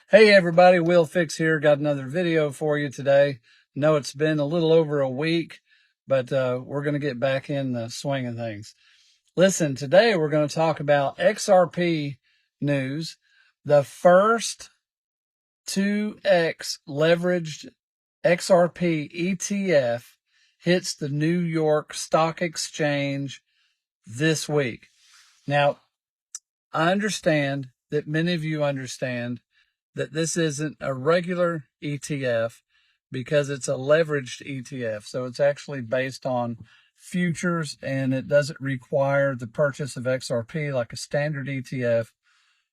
Hey everybody, Will Fix here. Got another video for you today. Know it's been a little over a week, but we're going to get back in the swing of things. Listen, today we're going to talk about XRP news. The first 2x leveraged XRP ETF hits the New York Stock Exchange this week. Now, I understand that many of you understand that this isn't a regular ETF because it's a leveraged ETF. So it's actually based on futures and it doesn't require the purchase of XRP like a standard ETF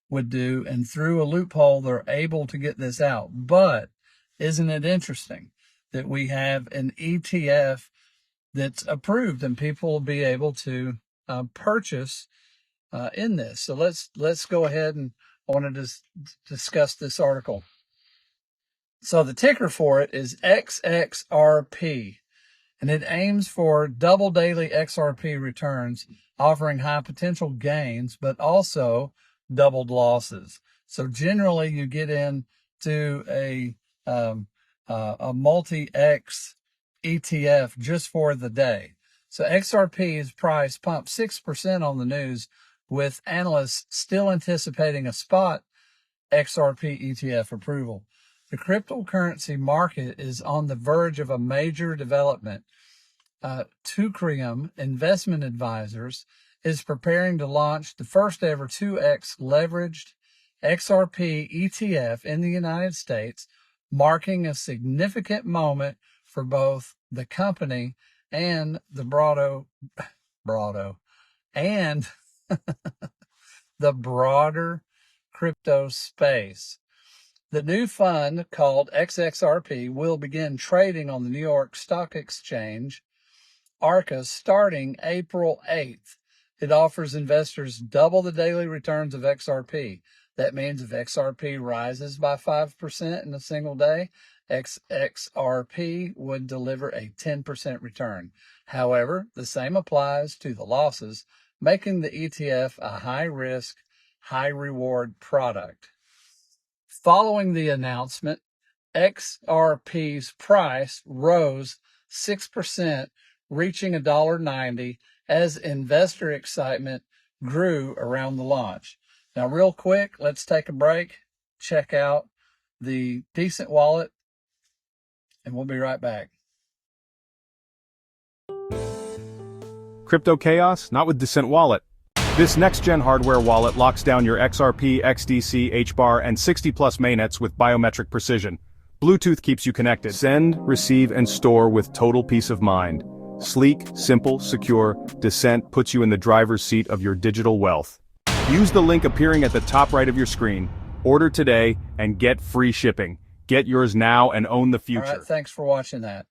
would do. And through a loophole, they're able to get this out. But isn't it interesting that we have an ETF that's approved and people will be able to purchase in this? So let's go ahead and I want to discuss this article. So the ticker for it is XXRP, and it aims for double daily XRP returns, offering high potential gains, but also doubled losses. So generally you get into a multi-X ETF just for the day. So XRP's price pumped 6% on the news, with analysts still anticipating a spot XRP ETF approval. The cryptocurrency market is on the verge of a major development. TOKENIZED Investment Advisors is preparing to launch the first ever 2x leveraged XRP ETF in the United States, marking a significant moment for both the company and the the broader crypto space. The new fund, called XXRP, will begin trading on the New York Stock Exchange, ARCA, starting April 8th. It offers investors double the daily returns of XRP. That means if XRP rises by 5% in a single day, XXRP would deliver a 10% return. However, the same applies to the losses, making the ETF a high-risk, high-reward product. Following the announcement, XRP's price rose 6%, reaching $1.90 as investor excitement grew around the launch. Now, real quick, let's take a break, check out the Decent Wallet, and we'll be right back. Crypto chaos? Not with Decent Wallet. This next-gen hardware wallet locks down your XRP, XDC, HBAR, and 60-plus mainnets with biometric precision. Bluetooth keeps you connected. Send, receive, and store with total peace of mind. Sleek, simple, secure, Descent puts you in the driver's seat of your digital wealth. Use the link appearing at the top right of your screen. Order today and get free shipping. Get yours now and own the future. All right, thanks for watching that.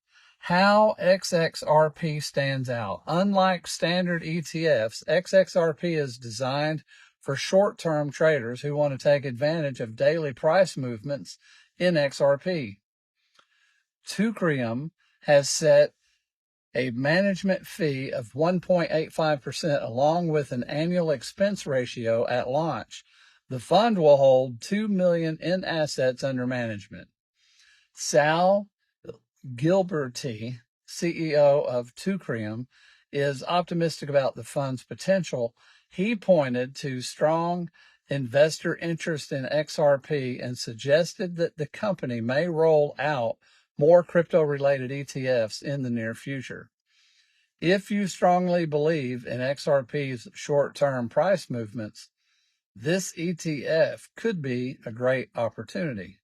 How XXRP stands out. Unlike standard ETFs, XXRP is designed for short-term traders who want to take advantage of daily price movements in XRP. TOKENIZED has set a management fee of 1.85% along with an annual expense ratio at launch. The fund will hold $2 million in assets under management. Sal Gilberti, CEO of TOKENIZED, is optimistic about the fund's potential. He pointed to strong investor interest in XRP and suggested that the company may roll out more crypto-related ETFs in the near future. If you strongly believe in XRP's short-term price movements, this ETF could be a great opportunity.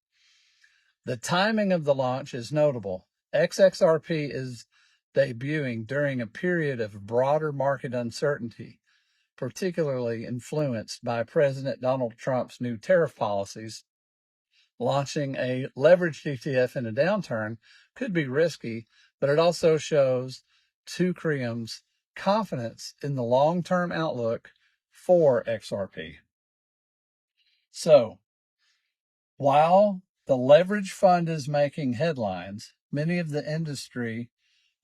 The timing of the launch is notable. XXRP is debuting during a period of broader market uncertainty, particularly influenced by President Donald Trump's new tariff policies. Launching a leveraged ETF in a downturn could be risky, but it also shows TOKENIZED's confidence in the long-term outlook for XRP. So, while the leverage fund is making headlines, many of the industry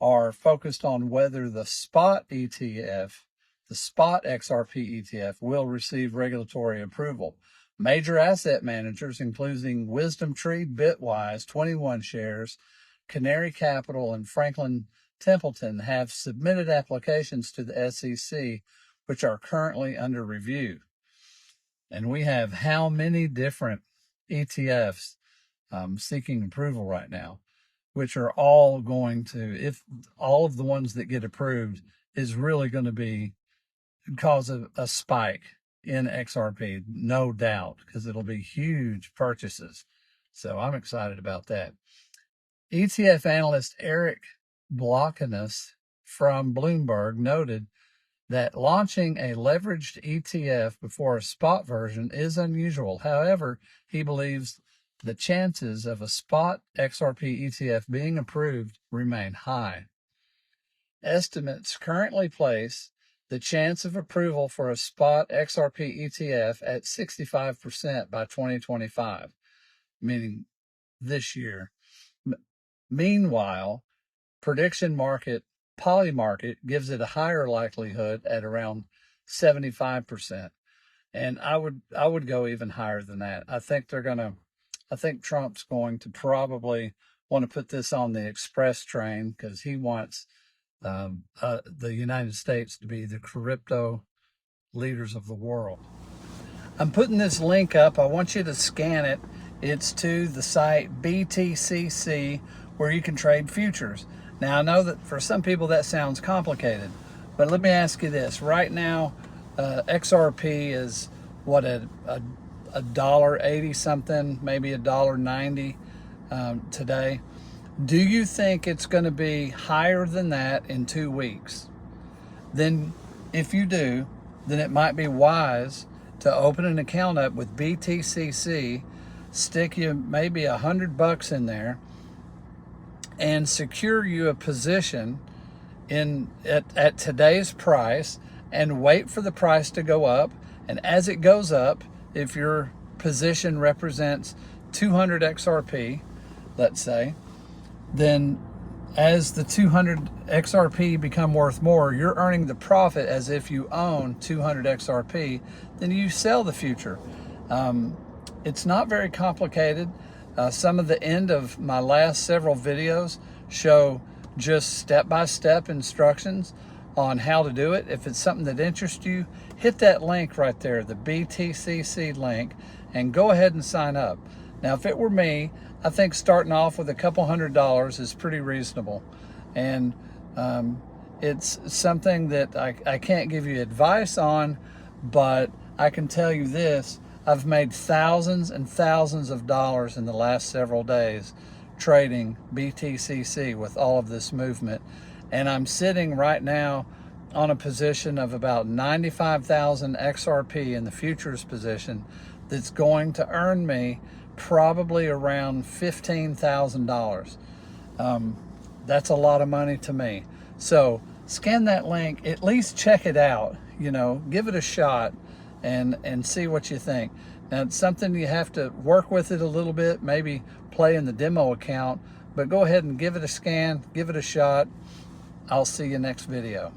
are focused on whether the spot ETF, the spot XRP ETF, will receive regulatory approval. Major asset managers, including WisdomTree, Bitwise, 21 Shares, Canary Capital, and Franklin Templeton, have submitted applications to the SEC, which are currently under review. And we have how many different ETFs seeking approval right now, which are all going to, if all of the ones that get approved, is really going to cause a spike in XRP, no doubt, because it'll be huge purchases. So I'm excited about that. ETF analyst Eric Blockinus from Bloomberg noted that launching a leveraged ETF before a spot version is unusual. However, he believes the chances of a spot XRP ETF being approved remain high. Estimates currently place the chance of approval for a spot XRP ETF at 65% by 2025, meaning this year. Meanwhile, prediction market Polymarket gives it a higher likelihood at around 75%. And I would go even higher than that. I think Trump's going to probably want to put this on the express train because he wants the United States to be the crypto leaders of the world. I'm putting this link up. I want you to scan it. It's to the site BTCC, where you can trade futures. Now, I know that for some people that sounds complicated, but let me ask you this. Right now, XRP is what, a $1.80 something, maybe $1.90 today. Do you think it's going to be higher than that in 2 weeks? Then if you do, then it might be wise to open an account up with BTCC, stick you maybe $100 in there, and secure you a position at today's price, and wait for the price to go up. And as it goes up, if your position represents 200 XRP, let's say, then as the 200 XRP become worth more, you're earning the profit as if you own 200 XRP. Then you sell the future. It's not very complicated. Some of the end of my last several videos show just step-by-step instructions on how to do it. If it's something that interests you, hit that link right there, the BTCC link, and go ahead and sign up. Now, if it were me, I think starting off with a couple $100 is pretty reasonable. And it's something that I can't give you advice on, but I can tell you this: I've made thousands and thousands of dollars in the last several days trading BTCC with all of this movement. And I'm sitting right now on a position of about 95,000 XRP in the futures position that's going to earn me probably around $15,000. That's a lot of money to me. So scan that link, at least check it out, give it a shot and see what you think. Now, it's something you have to work with it a little bit, maybe play in the demo account, but go ahead and give it a scan, give it a shot. I'll see you next video.